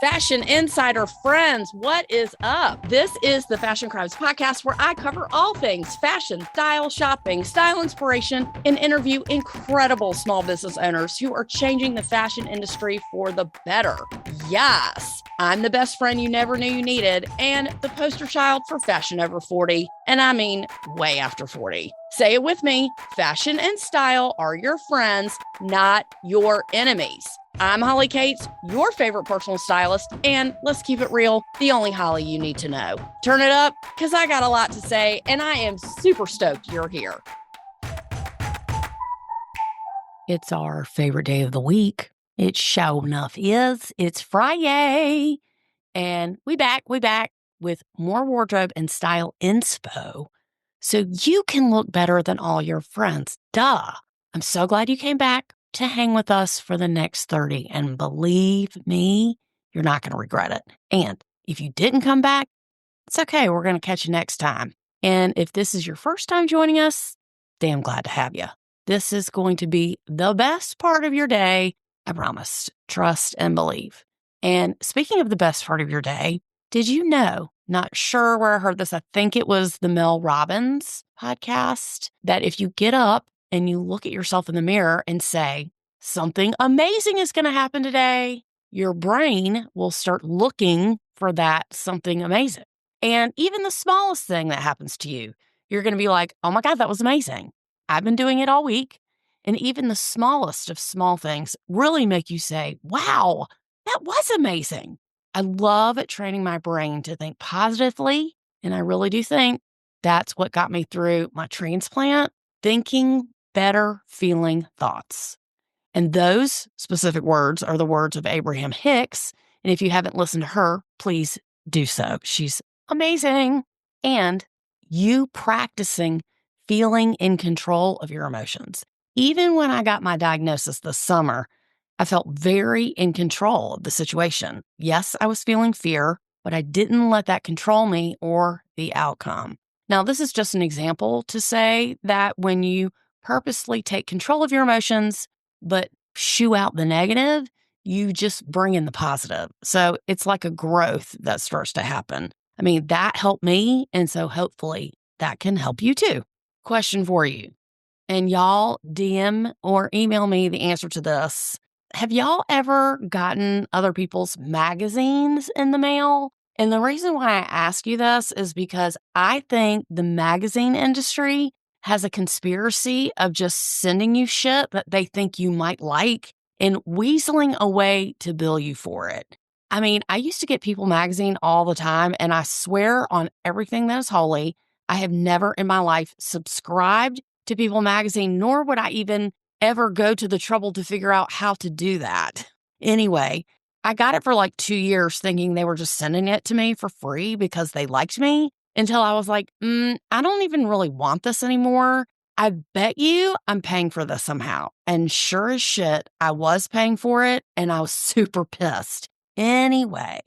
Fashion Insider friends, what is up? This is the Fashion Crimes podcast where I cover all things fashion, style, shopping, style inspiration, and interview incredible small business owners who are changing the fashion industry for the better. Yes, I'm the best friend you never knew you needed and the poster child for fashion over 40, and I mean way after 40. Say it with me, fashion and style are your friends, not your enemies. I'm Holly Cates, your favorite personal stylist, and let's keep it real, the only Holly you need to know. Turn it up, because I got a lot to say, and I am super stoked you're here. It's our favorite day of the week. It sure enough is. It's Friyaayy, and we back with more wardrobe and style inspo, so you can look better than all your friends. Duh. I'm so glad you came back to hang with us for the next 30. And believe me, you're not going to regret it. And if you didn't come back, it's okay. We're going to catch you next time. And if this is your first time joining us, damn glad to have you. This is going to be the best part of your day. I promise. Trust and believe. And speaking of the best part of your day, did you know, not sure where I heard this, I think it was the Mel Robbins podcast, that if you get up and you look at yourself in the mirror and say, something amazing is going to happen today, your brain will start looking for that something amazing. And even the smallest thing that happens to you, you're going to be like, oh my God, that was amazing. I've been doing it all week. And even the smallest of small things really make you say, wow, that was amazing. I love training my brain to think positively. And I really do think that's what got me through my transplant, thinking better feeling thoughts. And those specific words are the words of Abraham Hicks. And if you haven't listened to her, please do so. She's amazing. And you practicing feeling in control of your emotions. Even when I got my diagnosis this summer, I felt very in control of the situation. Yes, I was feeling fear, but I didn't let that control me or the outcome. Now, this is just an example to say that when you purposely take control of your emotions, but shoo out the negative, you just bring in the positive. So it's like a growth that starts to happen. I mean, that helped me. And so hopefully that can help you too. Question for you. And y'all DM or email me the answer to this. Have y'all ever gotten other people's magazines in the mail? And the reason why I ask you this is because I think the magazine industry has a conspiracy of just sending you shit that they think you might like and weaseling away to bill you for it. I mean, I used to get People magazine all the time, and I swear on everything that is holy, I have never in my life subscribed to People magazine, nor would I even ever go to the trouble to figure out how to do that. Anyway, I got it for like 2 years thinking they were just sending it to me for free because they liked me, until I was like, I don't even really want this anymore. I bet you I'm paying for this somehow. And sure as shit, I was paying for it, and I was super pissed. Anyway,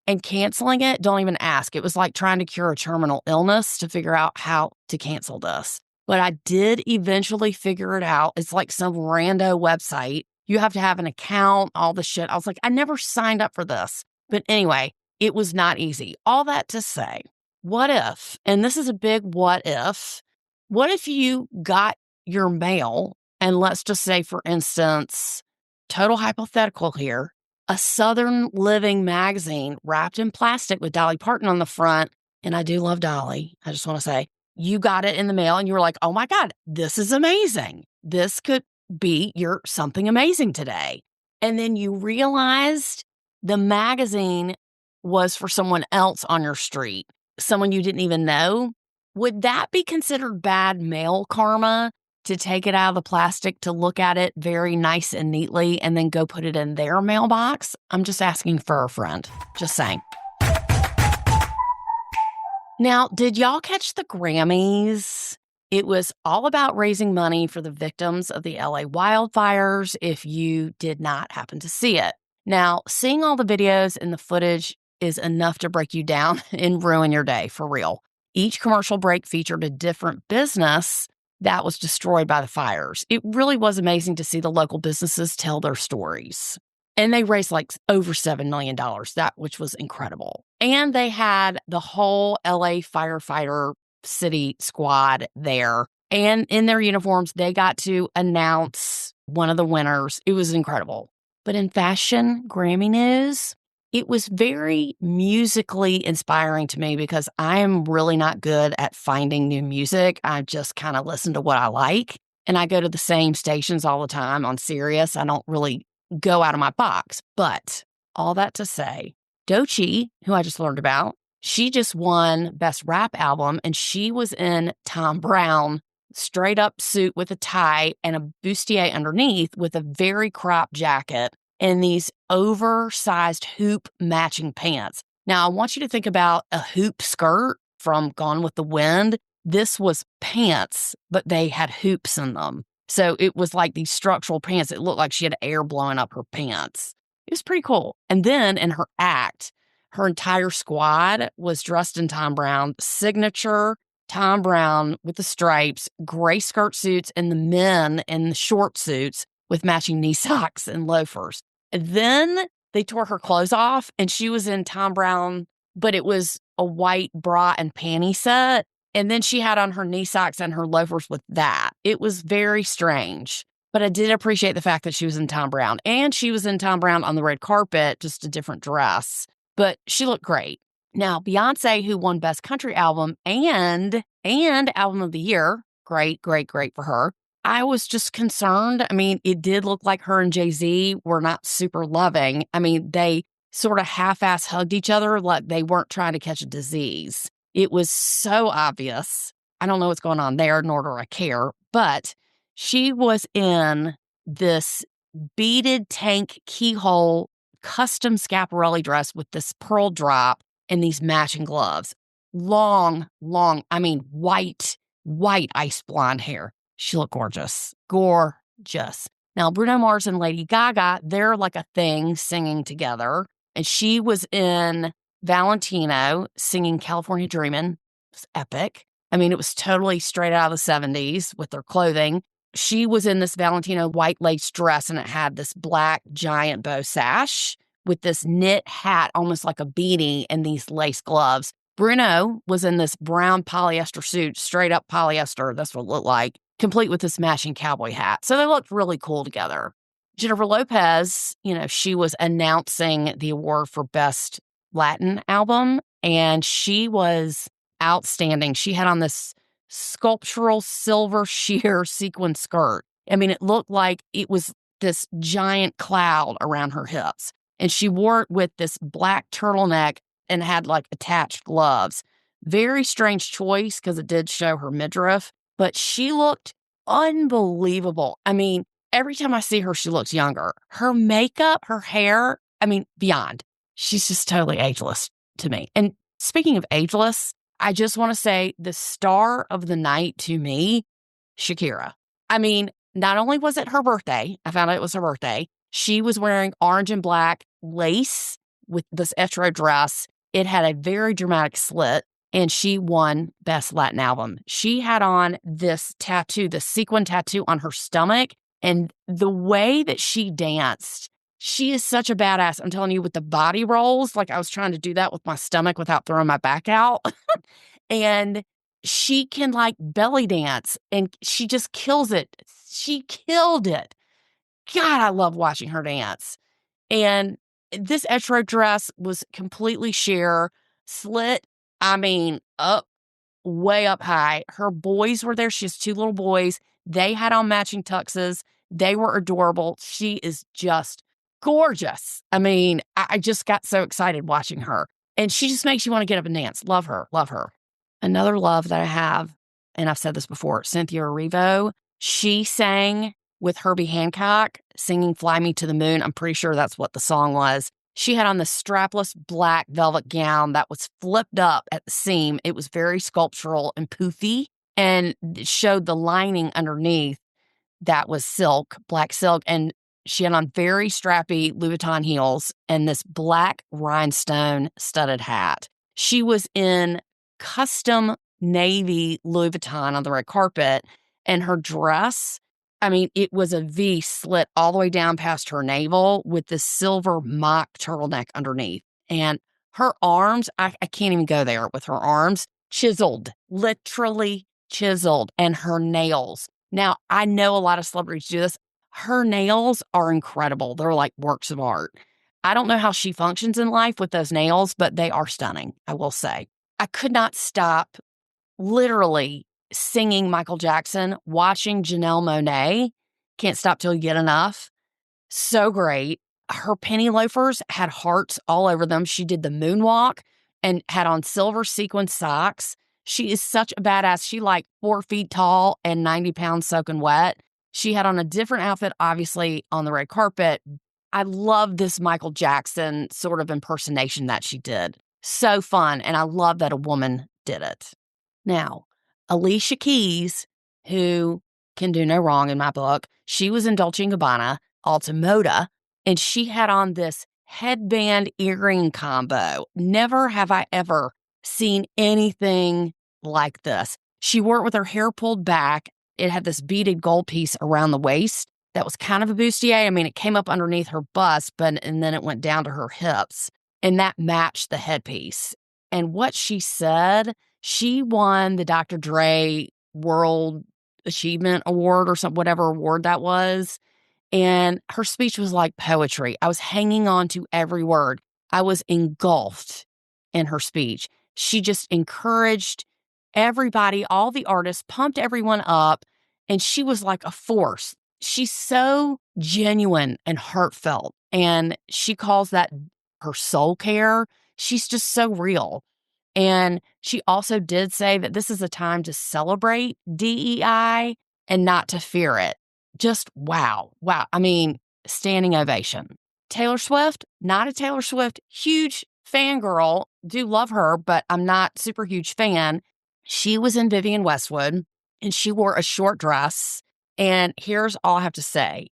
and canceling it, don't even ask. It was like trying to cure a terminal illness to figure out how to cancel this. But I did eventually figure it out. It's like some rando website. You have to have an account, all the shit. I was like, I never signed up for this. But anyway, it was not easy. All that to say, what if, and this is a big what if you got your mail, and let's just say, for instance, total hypothetical here, a Southern Living magazine wrapped in plastic with Dolly Parton on the front, and I do love Dolly, I just want to say, you got it in the mail and you were like, oh my God, this is amazing. This could be your something amazing today. And then you realized the magazine was for someone else on your street, someone you didn't even know. Would that be considered bad mail karma to take it out of the plastic, to look at it very nice and neatly, and then go put it in their mailbox? I'm just asking for a friend. Just saying. Now, did y'all catch the Grammys? It was all about raising money for the victims of the LA wildfires, if you did not happen to see it. Now, seeing all the videos and the footage is enough to break you down and ruin your day, for real. Each commercial break featured a different business that was destroyed by the fires. It really was amazing to see the local businesses tell their stories. And they raised like over $7 million, which was incredible. And they had the whole LA firefighter city squad there. And in their uniforms, they got to announce one of the winners. It was incredible. But in fashion Grammy news, it was very musically inspiring to me because I am really not good at finding new music. I just kind of listen to what I like. And I go to the same stations all the time on Sirius. I don't really go out of my box. But all that to say, Doechii, who I just learned about, she just won Best Rap Album, and she was in Thom Browne straight up suit with a tie and a bustier underneath with a very cropped jacket and these oversized hoop matching pants. Now, I want you to think about a hoop skirt from Gone with the Wind. This was pants, but they had hoops in them. So it was like these structural pants. It looked like she had air blowing up her pants. It was pretty cool. And then in her act, her entire squad was dressed in Thom Browne, signature Thom Browne with the stripes, gray skirt suits, and the men in the short suits with matching knee socks and loafers. And then they tore her clothes off, and she was in Thom Browne, but it was a white bra and panty set. And then she had on her knee socks and her loafers with that. It was very strange. But I did appreciate the fact that she was in Thom Browne. And she was in Thom Browne on the red carpet, just a different dress. But she looked great. Now, Beyoncé, who won Best Country Album and Album of the Year, great, great, great for her. I was just concerned. I mean, it did look like her and Jay-Z were not super loving. I mean, they sort of half-ass hugged each other like they weren't trying to catch a disease. It was so obvious. I don't know what's going on there, nor do I care. But she was in this beaded tank keyhole custom Schiaparelli dress with this pearl drop and these matching gloves. Long, white ice blonde hair. She looked gorgeous. Gorgeous. Now, Bruno Mars and Lady Gaga, they're like a thing singing together. And she was in Valentino singing California Dreamin'. It was epic. I mean, it was totally straight out of the 70s with their clothing. She was in this Valentino white lace dress, and it had this black giant bow sash with this knit hat, almost like a beanie, and these lace gloves. Bruno was in this brown polyester suit, straight up polyester. That's what it looked like, complete with this matching cowboy hat. So they looked really cool together. Jennifer Lopez, she was announcing the award for Best Latin Album, and she was outstanding. She had on this sculptural silver sheer sequin skirt. I mean, it looked like it was this giant cloud around her hips. And she wore it with this black turtleneck and had like attached gloves. Very strange choice because it did show her midriff, but she looked unbelievable. I mean, every time I see her, she looks younger. Her makeup, her hair, I mean, beyond. She's just totally ageless to me. And speaking of ageless, I just want to say the star of the night to me, Shakira. I mean, not only was it her birthday, I found out it was her birthday, she was wearing orange and black lace with this Etro dress. It had a very dramatic slit, and she won Best Latin Album. She had on this tattoo, the sequin tattoo on her stomach, and the way that she danced, she is such a badass. I'm telling you, with the body rolls, like I was trying to do that with my stomach without throwing my back out. And she can like belly dance, and she just kills it. She killed it. God, I love watching her dance. And this Etro dress was completely sheer, slit, up, way up high. Her boys were there. She has 2 little boys. They had on matching tuxes. They were adorable. She is just gorgeous. I mean, I just got so excited watching her. And she just makes you want to get up and dance. Love her. Love her. Another love that I have, and I've said this before, Cynthia Erivo, she sang with Herbie Hancock, singing Fly Me to the Moon. I'm pretty sure that's what the song was. She had on the strapless black velvet gown that was flipped up at the seam. It was very sculptural and poofy, and it showed the lining underneath that was silk, black silk, and she had on very strappy Louboutin heels and this black rhinestone-studded hat. She was in custom navy Louis Vuitton on the red carpet, and her dress I mean, it was a V slit all the way down past her navel with this silver mock turtleneck underneath. And her arms, I can't even go there with her arms, chiseled, literally chiseled, and her nails. Now, I know a lot of celebrities do this. Her nails are incredible. They're like works of art. I don't know how she functions in life with those nails, but they are stunning, I will say. I could not stop literally singing Michael Jackson, watching Janelle Monáe, Can't Stop Till You Get Enough. So great. Her penny loafers had hearts all over them. She did the moonwalk and had on silver sequin socks. She is such a badass. She like 4 feet tall and 90 pounds soaking wet. She had on a different outfit, obviously, on the red carpet. I love this Michael Jackson sort of impersonation that she did. So fun. And I love that a woman did it. Now, Alicia Keys, who can do no wrong in my book, she was in Dolce & Gabbana, Alta Moda, and she had on this headband earring combo. Never have I ever seen anything like this. She wore it with her hair pulled back. It had this beaded gold piece around the waist that was kind of a bustier. I mean, it came up underneath her bust, and then it went down to her hips, and that matched the headpiece. And what she said, she won the Dr. Dre World Achievement Award or some whatever award that was. And her speech was like poetry. I was hanging on to every word. I was engulfed in her speech. She just encouraged everybody, all the artists, pumped everyone up, and she was like a force. She's so genuine and heartfelt, and she calls that her soul care. She's just so real. And she also did say that this is a time to celebrate DEI and not to fear it. Just wow. Wow. I mean, standing ovation. Taylor Swift, not a Taylor Swift, huge fangirl. Do love her, but I'm not super huge fan. She was in Vivienne Westwood and she wore a short dress. And here's all I have to say.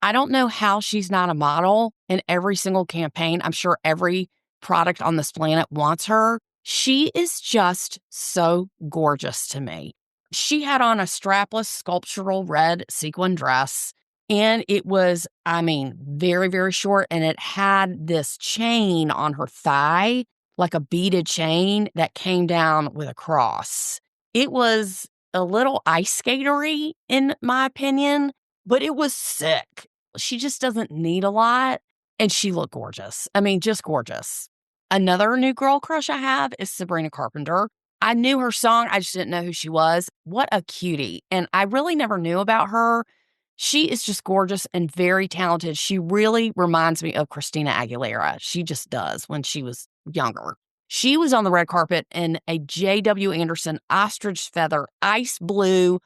I don't know how she's not a model in every single campaign. I'm sure every product on this planet wants her. She is just so gorgeous to me. She had on a strapless sculptural red sequin dress, and it was, I mean, very, very short, and it had this chain on her thigh, like a beaded chain that came down with a cross. It was a little ice skatery, in my opinion, but it was sick. She just doesn't need a lot, and she looked gorgeous. I mean, just gorgeous. Another new girl crush I have is Sabrina Carpenter. I knew her song, I just didn't know who she was. What a cutie. And I really never knew about her. She is just gorgeous and very talented. She really reminds me of Christina Aguilera. She just does when she was younger. She was on the red carpet in a J.W. Anderson ostrich feather, ice blue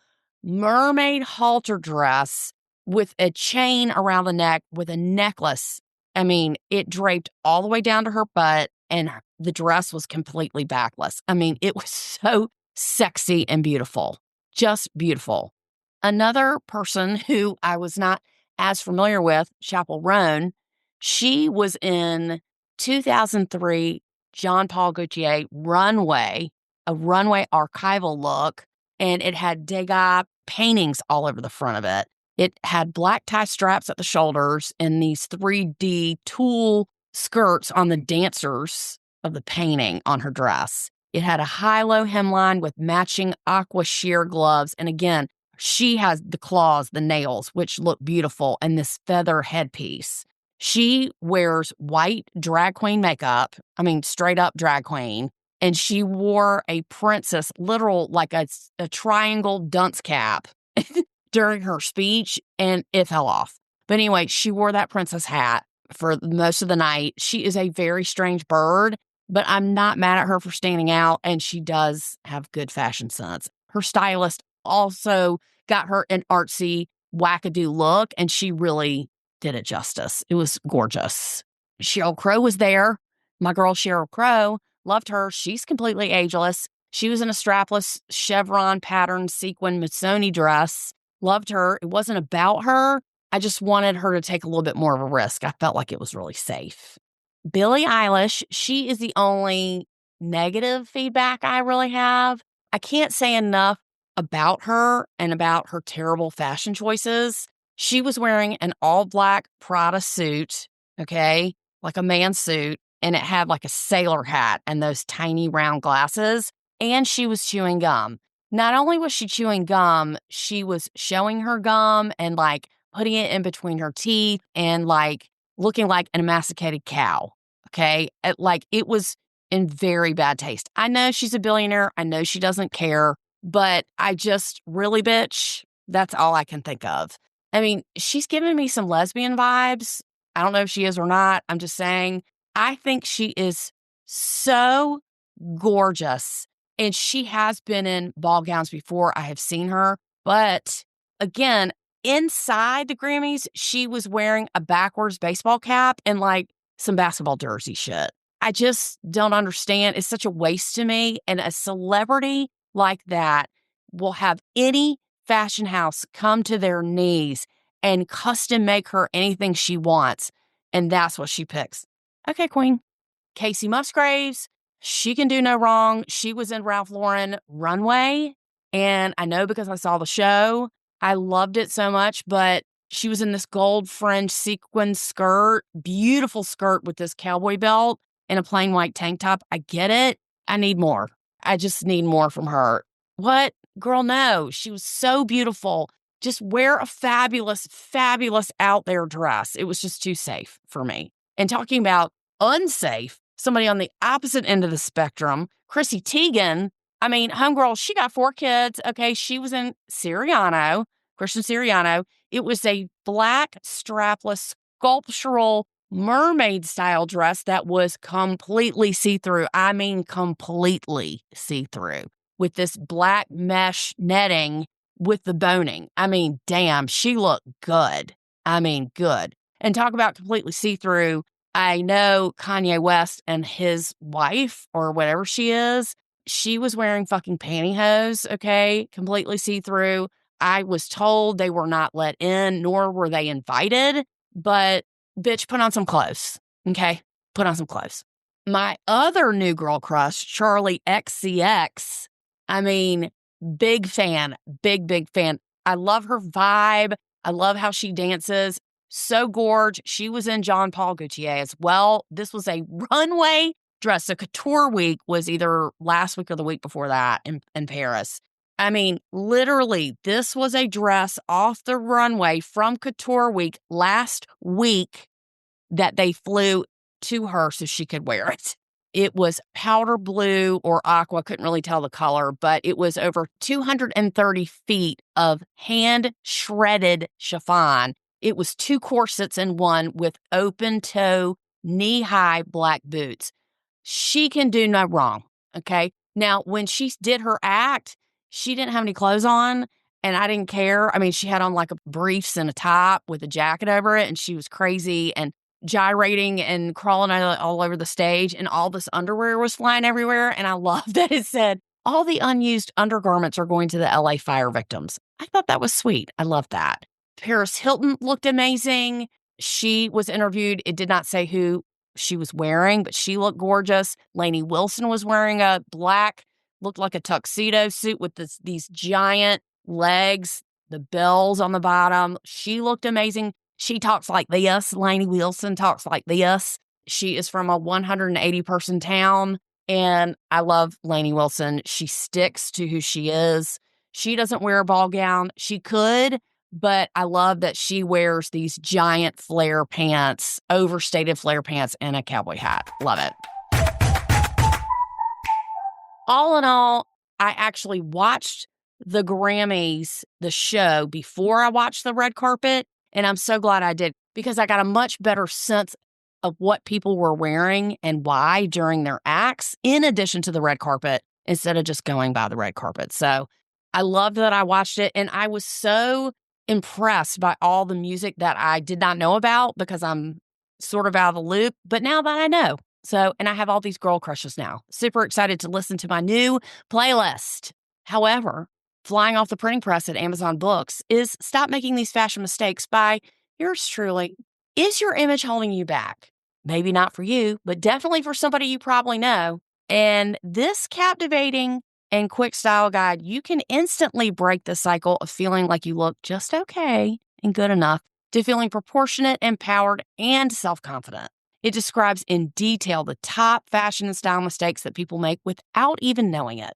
mermaid halter dress with a chain around the neck with a necklace. I mean, it draped all the way down to her butt and the dress was completely backless. I mean, it was so sexy and beautiful, just beautiful. Another person who I was not as familiar with, Schiaparelli, she was in 2003 Jean Paul Gaultier runway, a runway archival look, and it had Degas paintings all over the front of it. It had black tie straps at the shoulders and these 3D tulle skirts on the dancers of the painting on her dress. It had a high-low hemline with matching aqua sheer gloves. And again, she has the claws, the nails, which look beautiful, and this feather headpiece. She wears white drag queen makeup. I mean, straight up drag queen. And she wore a princess, literal, like a triangle dunce cap during her speech, and it fell off. But anyway, she wore that princess hat for most of the night. She is a very strange bird, but I'm not mad at her for standing out, and she does have good fashion sense. Her stylist also got her an artsy wackadoo look, and she really did it justice. It was gorgeous. Sheryl Crow was there. My girl Sheryl Crow, loved her. She's completely ageless. She was in a strapless chevron pattern sequin Missoni dress. Loved her. It wasn't about her. I just wanted her to take a little bit more of a risk. I felt like it was really safe. Billie Eilish, she is the only negative feedback I really have. I can't say enough about her and about her terrible fashion choices. She was wearing an all black Prada suit, okay, like a man suit, and it had like a sailor hat and those tiny round glasses, and she was chewing gum. Not only was she chewing gum, she was showing her gum and like putting it in between her teeth and like looking like an emaciated cow, okay? It was in very bad taste. I know she's a billionaire. I know she doesn't care, but I just really, bitch, that's all I can think of. I mean, she's giving me some lesbian vibes. I don't know if she is or not. I'm just saying, I think she is so gorgeous. And she has been in ball gowns before. I have seen her. But again, inside the Grammys, she was wearing a backwards baseball cap and like some basketball jersey shit. I just don't understand. It's such a waste to me. And a celebrity like that will have any fashion house come to their knees and custom make her anything she wants. And that's what she picks. Okay, Queen. Casey Musgraves, she can do no wrong. She was in Ralph Lauren Runway. And I know because I saw the show, I loved it so much, but she was in this gold fringe sequin skirt, beautiful skirt with this cowboy belt and a plain white tank top. I get it. I need more. I just need more from her. What? Girl, no. She was so beautiful. Just wear a fabulous, fabulous out there dress. It was just too safe for me. And talking about unsafe, somebody on the opposite end of the spectrum, Chrissy Teigen. I mean, homegirl, she got 4 kids. Okay, she was in Siriano, Christian Siriano. It was a black strapless sculptural mermaid style dress that was completely see-through. I mean, completely see-through with this black mesh netting with the boning. I mean, damn, she looked good. I mean, good. And talk about completely see-through. I know Kanye West and his wife, or whatever she is, she was wearing fucking pantyhose, okay? Completely see-through. I was told they were not let in, nor were they invited. But, bitch, put on some clothes, okay? Put on some clothes. My other new girl crush, Charlie XCX, I mean, big fan, big fan. I love her vibe. I love how she dances. So gorge. She was in Jean Paul Gaultier as well. This was a runway dress. So Couture Week was either last week or the week before that in Paris. I mean, literally, this was a dress off the runway from Couture Week last week that they flew to her so she could wear it. It was powder blue or aqua, couldn't really tell the color, but it was over 230 feet of hand-shredded chiffon. It was 2 corsets in one with open-toe, knee-high black boots. She can do no wrong, okay? Now, when she did her act, she didn't have any clothes on, and I didn't care. I mean, she had on like a briefs and a top with a jacket over it, and she was crazy and gyrating and crawling all over the stage, and all this underwear was flying everywhere. And I love that it said, all the unused undergarments are going to the LA fire victims. I thought that was sweet. I love that. Paris Hilton looked amazing. She was interviewed. It did not say who she was wearing, but she looked gorgeous. Lainey Wilson was wearing a black, looked like a tuxedo suit with these giant legs, the bells on the bottom. She looked amazing. She talks like this. Lainey Wilson talks like this. She is from a 180-person town, and I love Lainey Wilson. She sticks to who she is. She doesn't wear a ball gown. She could, but I love that she wears these giant flare pants, overstated flare pants, and a cowboy hat. Love it. All in all, I actually watched the Grammys, the show, before I watched the red carpet. And I'm so glad I did, because I got a much better sense of what people were wearing and why during their acts, in addition to the red carpet, instead of just going by the red carpet. So I loved that I watched it. And I was so impressed by all the music that I did not know about, because I'm sort of out of the loop. But now that I know. So, and I have all these girl crushes now. Super excited to listen to my new playlist. However, flying off the printing press at Amazon Books is Stop Making These Fashion Mistakes by yours truly. Is your image holding you back? Maybe not for you, but definitely for somebody you probably know. And this captivating and quick style guide, you can instantly break the cycle of feeling like you look just okay and good enough to feeling proportionate, empowered, and self-confident. It describes in detail the top fashion and style mistakes that people make without even knowing it.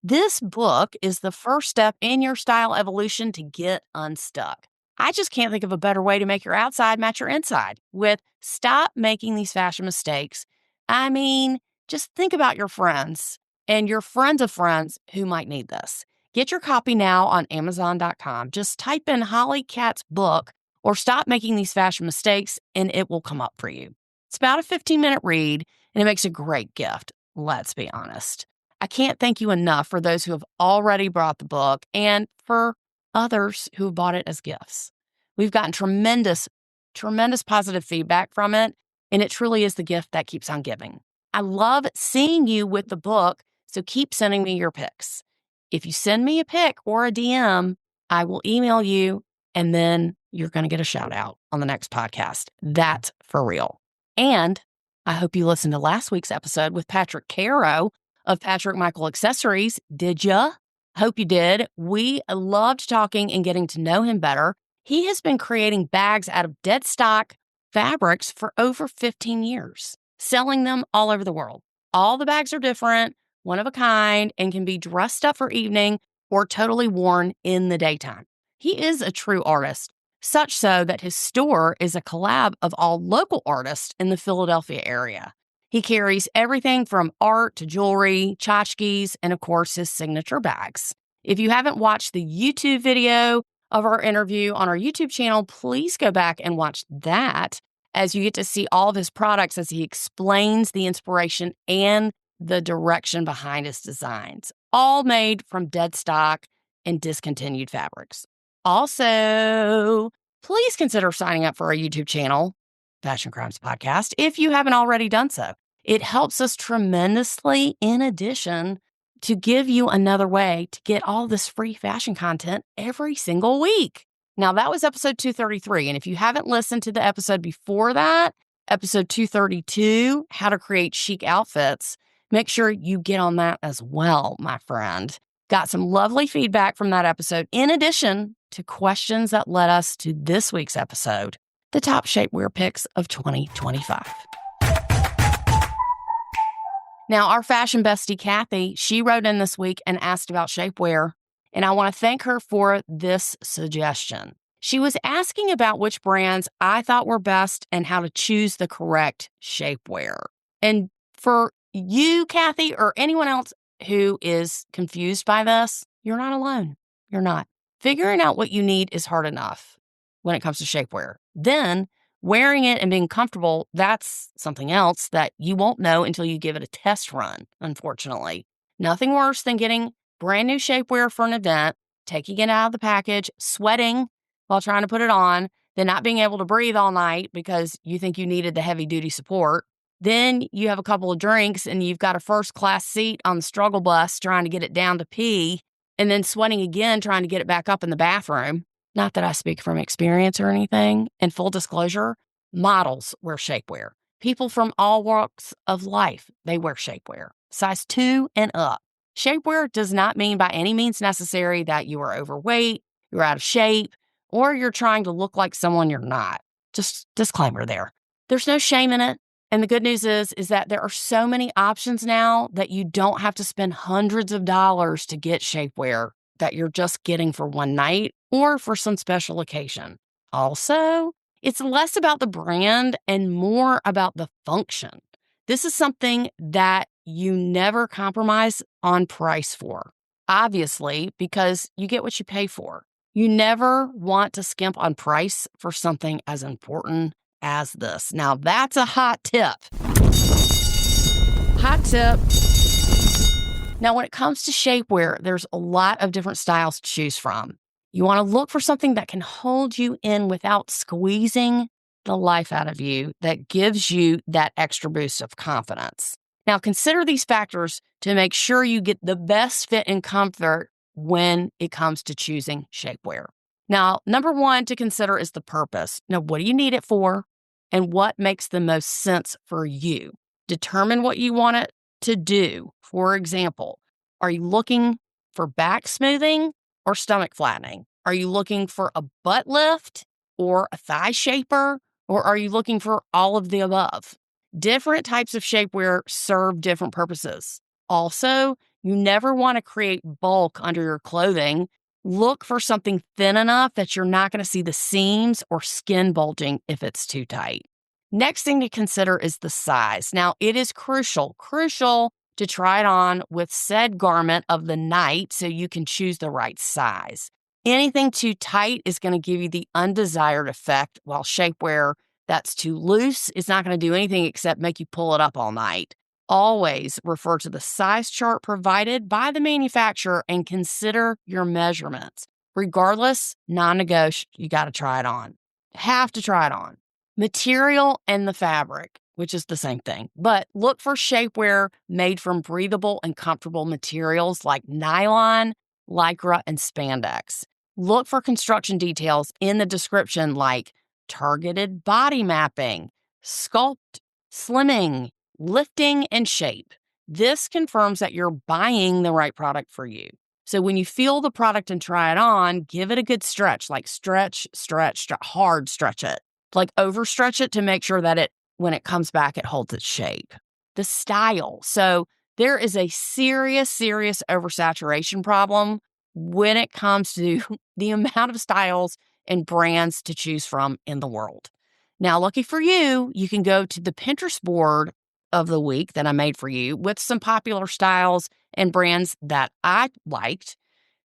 This book is the first step in your style evolution to get unstuck. I just can't think of a better way to make your outside match your inside with Stop Making These Fashion Mistakes. I mean, just think about your friends and your friends of friends who might need this. Get your copy now on Amazon.com. Just type in Holly Kat's book or Stop Making These Fashion Mistakes and it will come up for you. It's about a 15-minute read and it makes a great gift. Let's be honest. I can't thank you enough for those who have already bought the book and for others who have bought it as gifts. We've gotten tremendous positive feedback from it, and it truly is the gift that keeps on giving. I love seeing you with the book, so keep sending me your pics. If you send me a pic or a DM, I will email you, and then you're going to get a shout out on the next podcast. That's for real. And I hope you listened to last week's episode with Patrick Caro of Patrick Michael Accessories. Did ya? Hope you did. We loved talking and getting to know him better. He has been creating bags out of dead stock fabrics for over 15 years, selling them all over the world. All the bags are different, one of a kind, and can be dressed up for evening or totally worn in the daytime. He is a true artist, such so that his store is a collab of all local artists in the Philadelphia area. He carries everything from art to jewelry, tchotchkes, and of course, his signature bags. If you haven't watched the YouTube video of our interview on our YouTube channel, please go back and watch that as you get to see all of his products as he explains the inspiration and the direction behind his designs, all made from dead stock and discontinued fabrics. Also, please consider signing up for our YouTube channel, Fashion Crimes Podcast, if you haven't already done so. It helps us tremendously, in addition to give you another way to get all this free fashion content every single week. Now, that was episode 233. And if you haven't listened to the episode before that, episode 232, How to Create Chic Outfits, make sure you get on that as well, my friend. Got some lovely feedback from that episode, in addition to questions that led us to this week's episode, the top shapewear picks of 2025. Now, our fashion bestie, Kathy, she wrote in this week and asked about shapewear, and I want to thank her for this suggestion. She was asking about which brands I thought were best and how to choose the correct shapewear. And for you, Kathy, or anyone else who is confused by this, you're not alone. You're not. Figuring out what you need is hard enough when it comes to shapewear. Then wearing it and being comfortable, that's something else that you won't know until you give it a test run, unfortunately. Nothing worse than getting brand new shapewear for an event, taking it out of the package, sweating while trying to put it on, then not being able to breathe all night because you think you needed the heavy-duty support. Then you have a couple of drinks and you've got a first-class seat on the struggle bus trying to get it down to pee, and then sweating again trying to get it back up in the bathroom. Not that I speak from experience or anything. And full disclosure, models wear shapewear. People from all walks of life, they wear shapewear. Size 2 and up. Shapewear does not mean by any means necessary that you are overweight, you're out of shape, or you're trying to look like someone you're not. Just disclaimer there. There's no shame in it. And the good news is that there are so many options now that you don't have to spend hundreds of dollars to get shapewear that you're just getting for one night or for some special occasion. Also, it's less about the brand and more about the function. This is something that you never compromise on price for, obviously, because you get what you pay for. You never want to skimp on price for something as important as this. Now, that's a hot tip. Hot tip. Now, when it comes to shapewear, there's a lot of different styles to choose from. You want to look for something that can hold you in without squeezing the life out of you, that gives you that extra boost of confidence. Now, consider these factors to make sure you get the best fit and comfort when it comes to choosing shapewear. Now, number one to consider is the purpose. Now, what do you need it for? And what makes the most sense for you? Determine what you want it to do. For example, Are you looking for back smoothing or stomach flattening? Are you looking for a butt lift or a thigh shaper? Or are you looking for all of the above? Different types of shapewear serve different purposes. Also, you never want to create bulk under your clothing. Look for something thin enough that you're not going to see the seams or skin bulging if it's too tight. Next thing to consider is the size. Now, it is crucial to try it on with said garment of the night so you can choose the right size. Anything too tight is going to give you the undesired effect, while shapewear that's too loose is not going to do anything except make you pull it up all night. Always refer to the size chart provided by the manufacturer and consider your measurements. Regardless, non-negotiable, you got to try it on. Have to try it on. Material and the fabric, which is the same thing, but look for shapewear made from breathable and comfortable materials like nylon, lycra, and spandex. Look for construction details in the description like targeted body mapping, sculpt, slimming, lifting, and shape. This confirms that you're buying the right product for you. So when you feel the product and try it on, give it a good stretch, like stretch, hard stretch it. Like overstretch it to make sure that when it comes back, it holds its shape. The style. So there is a serious oversaturation problem when it comes to the amount of styles and brands to choose from in the world. Now, lucky for you, you can go to the Pinterest board of the week that I made for you with some popular styles and brands that I liked.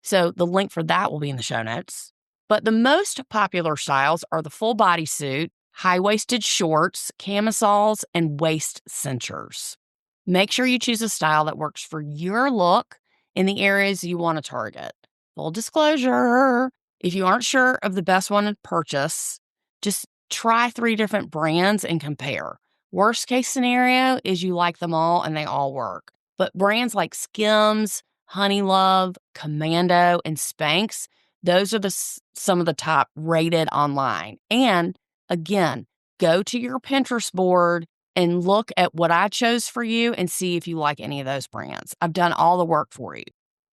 So the link for that will be in the show notes. But the most popular styles are the full bodysuit, high-waisted shorts, camisoles, and waist cinchers. Make sure you choose a style that works for your look in the areas you want to target. Full disclosure, if you aren't sure of the best one to purchase, just try 3 different brands and compare. Worst case scenario is you like them all and they all work. But brands like Skims, Honeylove, Commando, and Spanx, those are some of the top rated online. And again, go to your Pinterest board and look at what I chose for you and see if you like any of those brands. I've done all the work for you.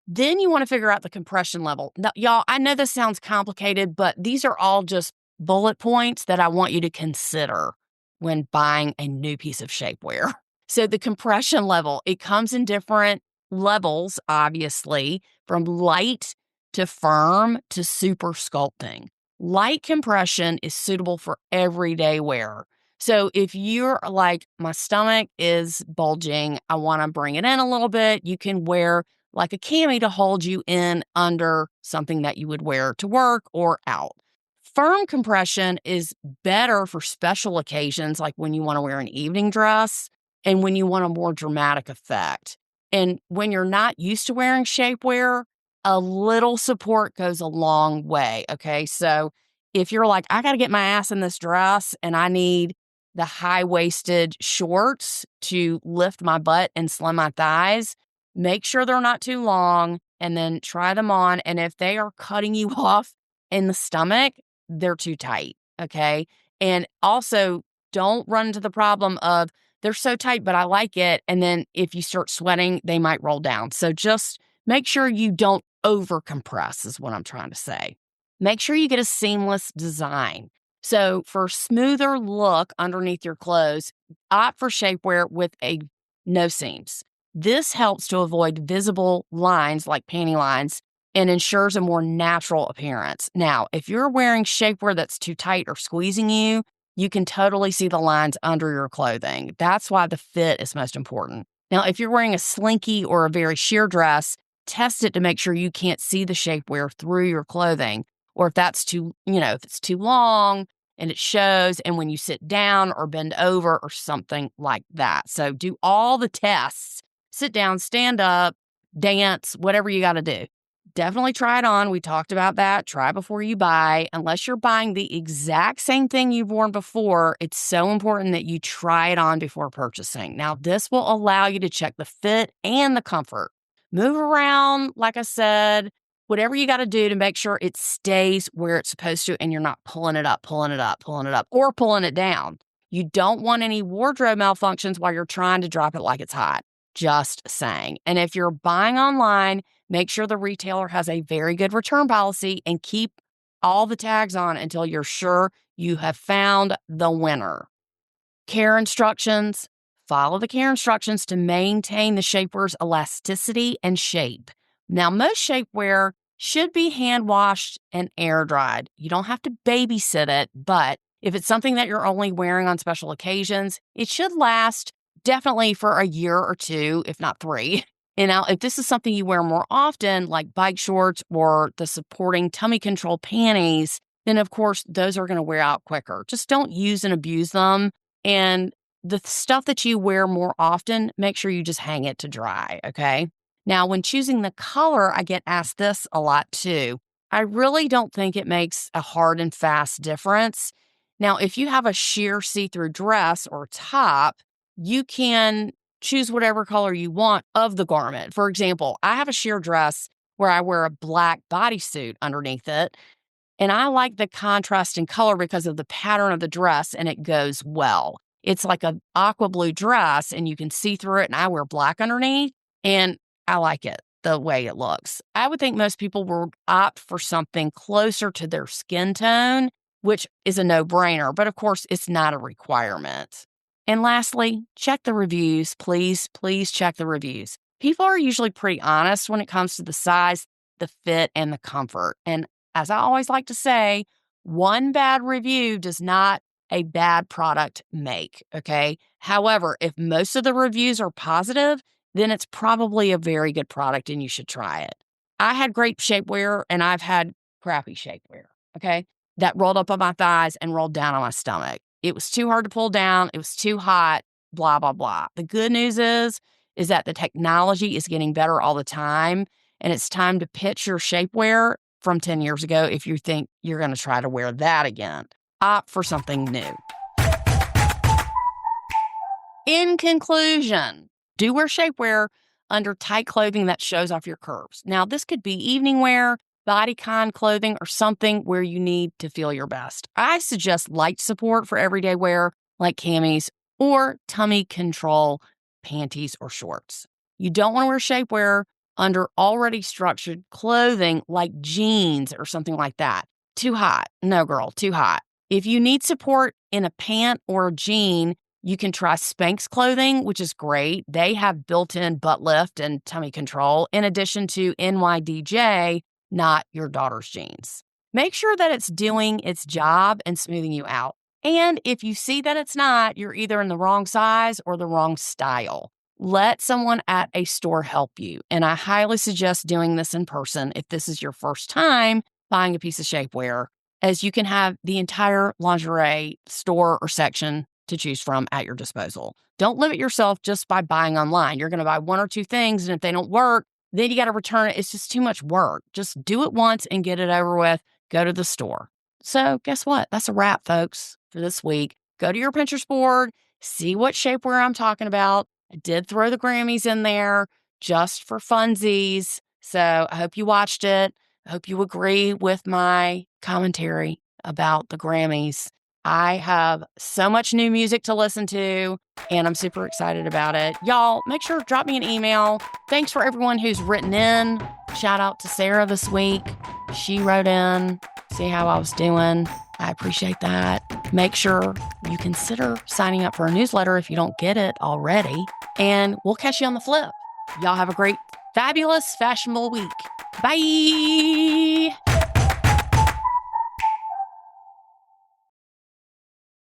Then you want to figure out the compression level. Now, y'all, I know this sounds complicated, but these are all just bullet points that I want you to consider when buying a new piece of shapewear. So the compression level, it comes in different levels, obviously, from light to firm to super sculpting. Light compression is suitable for everyday wear. So if you're like, my stomach is bulging, I want to bring it in a little bit, you can wear like a cami to hold you in under something that you would wear to work or out. Firm compression is better for special occasions, like when you want to wear an evening dress and when you want a more dramatic effect. And when you're not used to wearing shapewear, a little support goes a long way, okay? So if you're like, I got to get my ass in this dress and I need the high-waisted shorts to lift my butt and slim my thighs, make sure they're not too long and then try them on. And if they are cutting you off in the stomach, they're too tight, okay? And also, don't run into the problem of they're so tight, but I like it. And then if you start sweating, they might roll down. So just make sure you don't over compress is what I'm trying to say. Make sure you get a seamless design. So for smoother look underneath your clothes, opt for shapewear with no seams. This helps to avoid visible lines like panty lines and ensures a more natural appearance. Now, if you're wearing shapewear that's too tight or squeezing you, you can totally see the lines under your clothing. That's why the fit is most important. Now, if you're wearing a slinky or a very sheer dress, test it to make sure you can't see the shapewear through your clothing. Or if that's if it's too long and it shows, and when you sit down or bend over or something like that. So do all the tests. Sit down, stand up, dance, whatever you got to do. Definitely try it on. We talked about that. Try before you buy. Unless you're buying the exact same thing you've worn before, it's so important that you try it on before purchasing. Now, this will allow you to check the fit and the comfort. Move around, like I said, whatever you got to do to make sure it stays where it's supposed to and you're not pulling it up, or pulling it down. You don't want any wardrobe malfunctions while you're trying to drop it like it's hot. Just saying. And if you're buying online, make sure the retailer has a very good return policy and keep all the tags on until you're sure you have found the winner. Care instructions. Follow the care instructions to maintain the shapewear's elasticity and shape. Now, most shapewear should be hand washed and air dried. You don't have to babysit it, but if it's something that you're only wearing on special occasions, it should last definitely for a year or two, if not 3. And now, if this is something you wear more often, like bike shorts or the supporting tummy control panties, then of course, those are going to wear out quicker. Just don't use and abuse them. And the stuff that you wear more often, make sure you just hang it to dry, okay? Now, when choosing the color, I get asked this a lot too. I really don't think it makes a hard and fast difference. Now, if you have a sheer see-through dress or top, you can choose whatever color you want of the garment. For example, I have a sheer dress where I wear a black bodysuit underneath it. And I like the contrast in color because of the pattern of the dress, and it goes well. It's like an aqua blue dress, and you can see through it, and I wear black underneath, and I like it, the way it looks. I would think most people will opt for something closer to their skin tone, which is a no-brainer, but of course, it's not a requirement. And lastly, check the reviews. Please check the reviews. People are usually pretty honest when it comes to the size, the fit, and the comfort. And as I always like to say, one bad review does not a bad product make, okay? However, if most of the reviews are positive, then it's probably a very good product and you should try it. I had great shapewear and I've had crappy shapewear, okay? That rolled up on my thighs and rolled down on my stomach. It was too hard to pull down. It was too hot, blah, blah, blah. The good news is that the technology is getting better all the time, and it's time to pitch your shapewear from 10 years ago if you think you're going to try to wear that again. Opt for something new. In conclusion, do wear shapewear under tight clothing that shows off your curves. Now, this could be evening wear, bodycon clothing, or something where you need to feel your best. I suggest light support for everyday wear like camis or tummy control panties or shorts. You don't want to wear shapewear under already structured clothing like jeans or something like that. Too hot. No, girl, too hot. If you need support in a pant or a jean, you can try Spanx clothing, which is great. They have built-in butt lift and tummy control, in addition to NYDJ, not your daughter's jeans. Make sure that it's doing its job and smoothing you out. And if you see that it's not, you're either in the wrong size or the wrong style. Let someone at a store help you. And I highly suggest doing this in person if this is your first time buying a piece of shapewear, as you can have the entire lingerie store or section to choose from at your disposal. Don't limit yourself just by buying online. You're going to buy 1 or 2 things, and if they don't work, then you got to return it. It's just too much work. Just do it once and get it over with. Go to the store. So guess what? That's a wrap, folks, for this week. Go to your Pinterest board, see what shapewear I'm talking about. I did throw the Grammys in there just for funsies. So I hope you watched it. I hope you agree with my commentary about the Grammys. I have so much new music to listen to, and I'm super excited about it. Y'all, make sure to drop me an email. Thanks for everyone who's written in. Shout out to Sarah this week. She wrote in, see how I was doing. I appreciate that. Make sure you consider signing up for a newsletter if you don't get it already. And we'll catch you on the flip. Y'all have a great, fabulous, fashionable week. Bye.